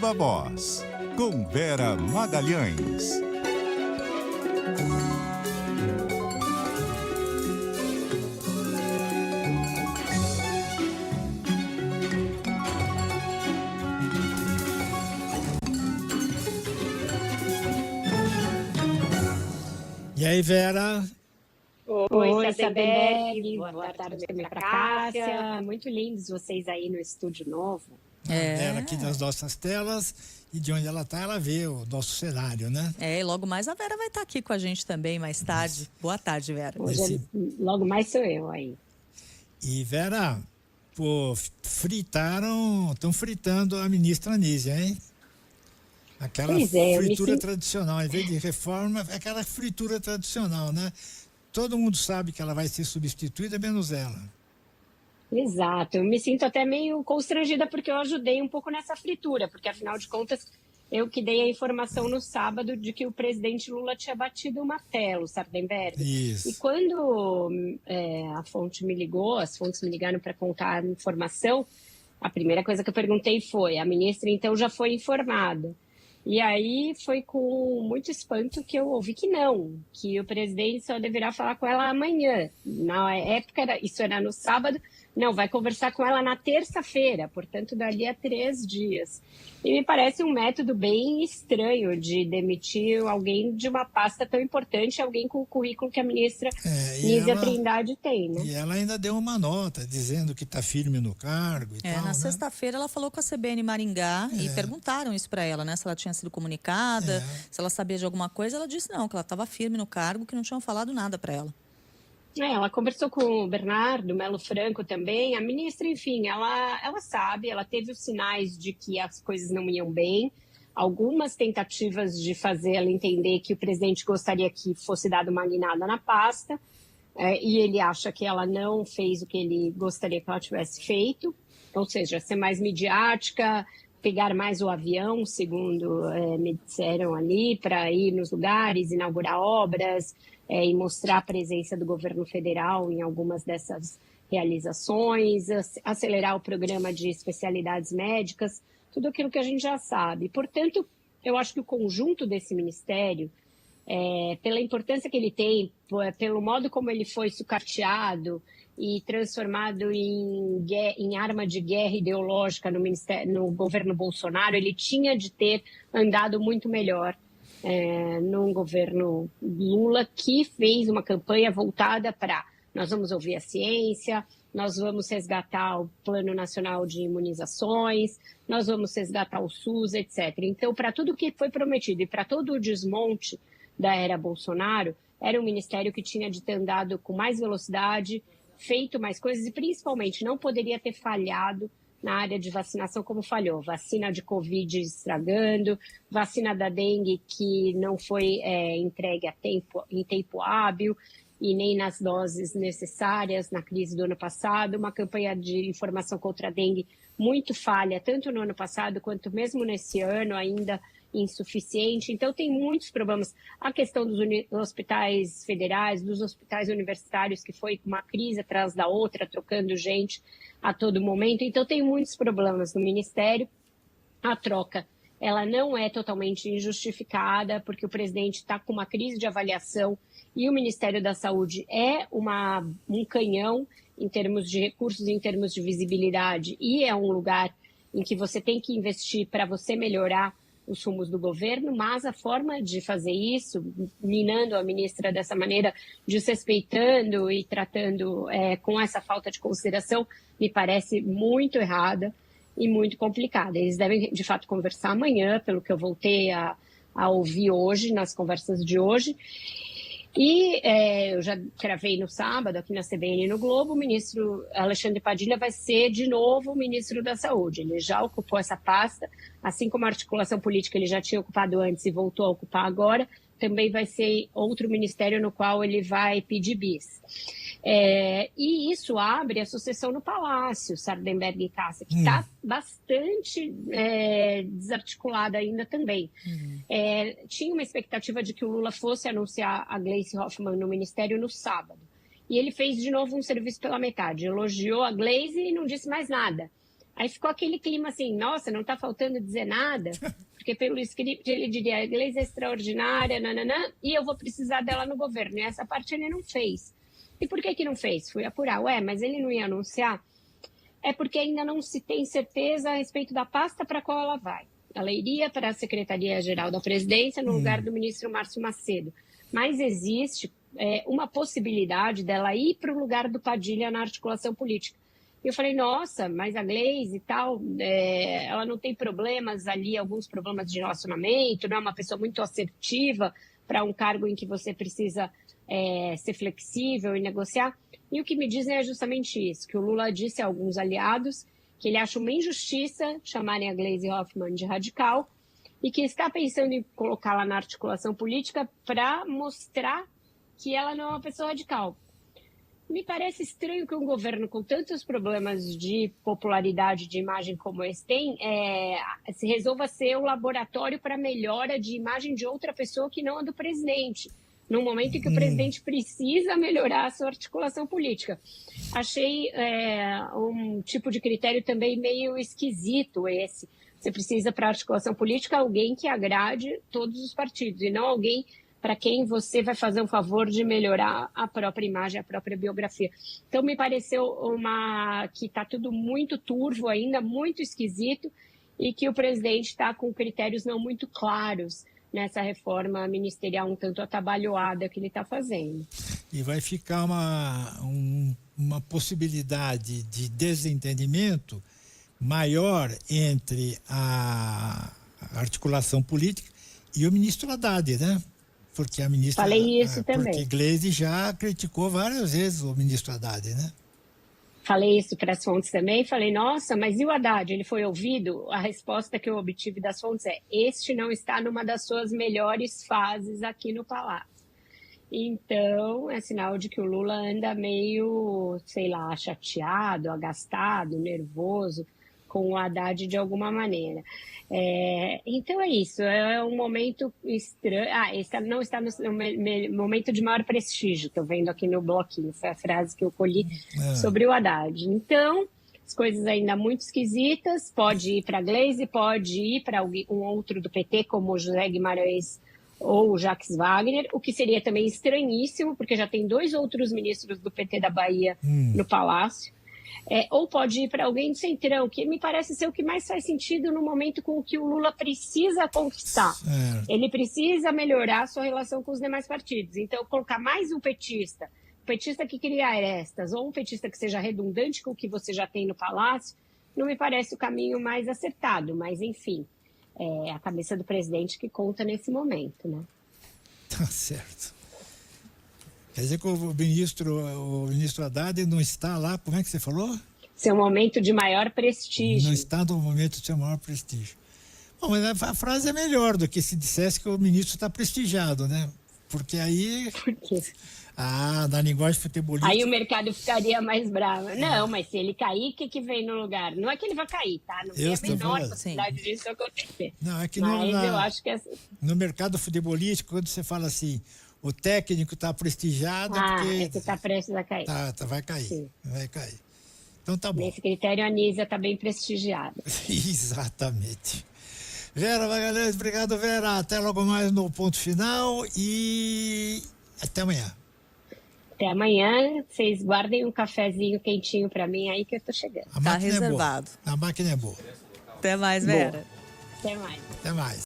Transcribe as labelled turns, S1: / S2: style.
S1: Viva Voz, com Vera Magalhães.
S2: E aí, Vera?
S3: Oi, Sardenberg. Boa tarde também para Cássia. Muito lindos vocês aí no estúdio novo.
S2: Vera aqui das nossas telas, e de onde ela está, ela vê o nosso cenário, né?
S4: E logo mais a Vera vai estar aqui com a gente também mais tarde.
S2: Isso.
S4: Boa tarde, Vera.
S3: Hoje, logo mais sou eu aí.
S2: E, Vera, estão fritando a ministra Anísia, hein? Aquela fritura tradicional, em vez de reforma, é aquela fritura tradicional, né? Todo mundo sabe que ela vai ser substituída, menos ela.
S3: Exato, eu me sinto até meio constrangida porque eu ajudei um pouco nessa fritura, porque afinal de contas eu que dei a informação no sábado de que o presidente Lula tinha batido o martelo, Sardenberg.
S2: Isso.
S3: E quando a fonte me ligou, as fontes me ligaram para contar a informação, a primeira coisa que eu perguntei foi: a ministra então já foi informada? E aí foi com muito espanto que eu ouvi que não, que o presidente só deverá falar com ela amanhã. Na época, isso era no sábado, não, vai conversar com ela na terça-feira, portanto, dali a 3 dias. E me parece um método bem estranho de demitir alguém de uma pasta tão importante, alguém com o currículo que a ministra Nízia Trindade tem, né?
S2: E ela ainda deu uma nota dizendo que está firme no cargo e tal,
S4: Na
S2: né?
S4: sexta-feira ela falou com a CBN Maringá e perguntaram isso para ela, né? Se ela tinha sido comunicada, se ela sabia de alguma coisa. Ela disse não, que ela estava firme no cargo, que não tinham falado nada para ela.
S3: Ela conversou com o Bernardo Melo Franco também. A ministra, enfim, ela sabe, ela teve os sinais de que as coisas não iam bem. Algumas tentativas de fazer ela entender que o presidente gostaria que fosse dada uma guinada na pasta. E ele acha que ela não fez o que ele gostaria que ela tivesse feito. Ou seja, ser mais midiática, pegar mais o avião, segundo me disseram ali, para ir nos lugares, inaugurar obras, e mostrar a presença do governo federal em algumas dessas realizações, acelerar o programa de especialidades médicas, tudo aquilo que a gente já sabe. Portanto, eu acho que o conjunto desse ministério, pela importância que ele tem, pelo modo como ele foi sucateado e transformado em arma de guerra ideológica no governo Bolsonaro, ele tinha de ter andado muito melhor num governo Lula, que fez uma campanha voltada para: nós vamos ouvir a ciência, nós vamos resgatar o Plano Nacional de Imunizações, nós vamos resgatar o SUS, etc. Então, para tudo que foi prometido e para todo o desmonte da era Bolsonaro, era um ministério que tinha de ter andado com mais velocidade, feito mais coisas e, principalmente, não poderia ter falhado na área de vacinação como falhou. Vacina de Covid estragando, vacina da dengue que não foi entregue em tempo hábil e nem nas doses necessárias na crise do ano passado, uma campanha de informação contra a dengue muito falha, tanto no ano passado quanto mesmo nesse ano ainda insuficiente. Então tem muitos problemas. A questão dos hospitais federais, dos hospitais universitários, que foi uma crise atrás da outra, trocando gente a todo momento. Então tem muitos problemas no Ministério. A troca, ela não é totalmente injustificada, porque o presidente está com uma crise de avaliação e o Ministério da Saúde é um canhão em termos de recursos, em termos de visibilidade, e é um lugar em que você tem que investir para você melhorar os rumos do governo, mas a forma de fazer isso, minando a ministra dessa maneira, desrespeitando e tratando com essa falta de consideração, me parece muito errada e muito complicada. Eles devem, de fato, conversar amanhã, pelo que eu voltei a ouvir hoje, nas conversas de hoje. E eu já gravei no sábado, aqui na CBN e no Globo, o ministro Alexandre Padilha vai ser, de novo, o ministro da Saúde. Ele já ocupou essa pasta, assim como a articulação política ele já tinha ocupado antes e voltou a ocupar agora, também vai ser outro ministério no qual ele vai pedir bis. E isso abre a sucessão no Palácio, Sardenberg e Cássia, que está bastante desarticulada ainda também. Tinha uma expectativa de que o Lula fosse anunciar a Gleice Hoffmann no Ministério no sábado. E ele fez de novo um serviço pela metade. Elogiou a Gleice e não disse mais nada. Aí ficou aquele clima assim, nossa, não está faltando dizer nada, porque pelo script ele diria, a Gleisi é extraordinária, nananã, e eu vou precisar dela no governo. E essa parte ele não fez. E por que não fez? Fui apurar. Mas ele não ia anunciar? É porque ainda não se tem certeza a respeito da pasta para qual ela vai. Ela iria para a Secretaria-Geral da Presidência no lugar do ministro Márcio Macedo. Mas existe uma possibilidade dela ir para o lugar do Padilha na articulação política. E eu falei, nossa, mas a Gleisi e tal, ela não tem problemas ali, alguns problemas de relacionamento, não é uma pessoa muito assertiva para um cargo em que você precisa ser flexível e negociar. E o que me dizem é justamente isso, que o Lula disse a alguns aliados que ele acha uma injustiça chamarem a Gleisi Hoffmann de radical e que está pensando em colocá-la na articulação política para mostrar que ela não é uma pessoa radical. Me parece estranho que um governo com tantos problemas de popularidade, de imagem como esse tem, se resolva ser o laboratório para melhora de imagem de outra pessoa que não a do presidente, num momento em que o presidente precisa melhorar a sua articulação política. Achei um tipo de critério também meio esquisito esse. Você precisa, para a articulação política, alguém que agrade todos os partidos, e não alguém para quem você vai fazer um favor de melhorar a própria imagem, a própria biografia. Então, me pareceu que está tudo muito turvo ainda, muito esquisito, e que o presidente está com critérios não muito claros nessa reforma ministerial um tanto atabalhoada que ele está fazendo.
S2: E vai ficar uma possibilidade de desentendimento maior entre a articulação política e o ministro Haddad, né? Porque a ministra...
S3: Falei isso também.
S2: Porque Gleisi já criticou várias vezes o ministro Haddad, né?
S3: Falei isso para as fontes também, falei, nossa, mas e o Haddad, ele foi ouvido? A resposta que eu obtive das fontes este não está numa das suas melhores fases aqui no Palácio. Então, é sinal de que o Lula anda meio, sei lá, chateado, agastado, nervoso com o Haddad de alguma maneira. Então é isso, é um momento estranho. Esse não está no momento de maior prestígio, estou vendo aqui no bloquinho, foi a frase que eu colhi sobre o Haddad. Então, as coisas ainda muito esquisitas, pode ir para a Gleisi, pode ir para um outro do PT, como o José Guimarães ou o Jacques Wagner, o que seria também estranhíssimo, porque já tem 2 outros ministros do PT da Bahia no Palácio. Ou pode ir para alguém do Centrão, que me parece ser o que mais faz sentido no momento com que o Lula precisa conquistar. Ele precisa melhorar a sua relação com os demais partidos. Então, colocar mais um petista que cria arestas, ou um petista que seja redundante com o que você já tem no Palácio, não me parece o caminho mais acertado. Mas, enfim, é a cabeça do presidente que conta nesse momento, né?
S2: Tá certo. Quer dizer que o ministro Haddad não está lá, como é que você falou?
S3: Seu momento de maior prestígio.
S2: Não está no momento de seu maior prestígio. Bom, mas a frase é melhor do que se dissesse que o ministro está prestigiado, né? Porque aí...
S3: Por quê?
S2: Na linguagem futebolística...
S3: Aí o mercado ficaria mais bravo. Não, mas se ele cair, o que vem no lugar? Não é que ele vai cair, tá? Não tem a menor possibilidade disso acontecer.
S2: Não, é que
S3: eu acho que...
S2: No mercado futebolístico, quando você fala assim... O técnico está prestigiado porque...
S3: que está prestes a cair.
S2: Vai cair, sim. Vai cair. Então tá bom.
S3: Nesse critério, a Anísia está bem prestigiada.
S2: Exatamente. Vera Magalhães, obrigado, Vera. Até logo mais no Ponto Final e até amanhã.
S3: Até amanhã. Vocês guardem um cafezinho quentinho para mim aí que eu tô chegando.
S4: Tá reservado.
S2: A máquina é boa.
S4: Até mais, Vera.
S3: Até mais.
S2: Até mais.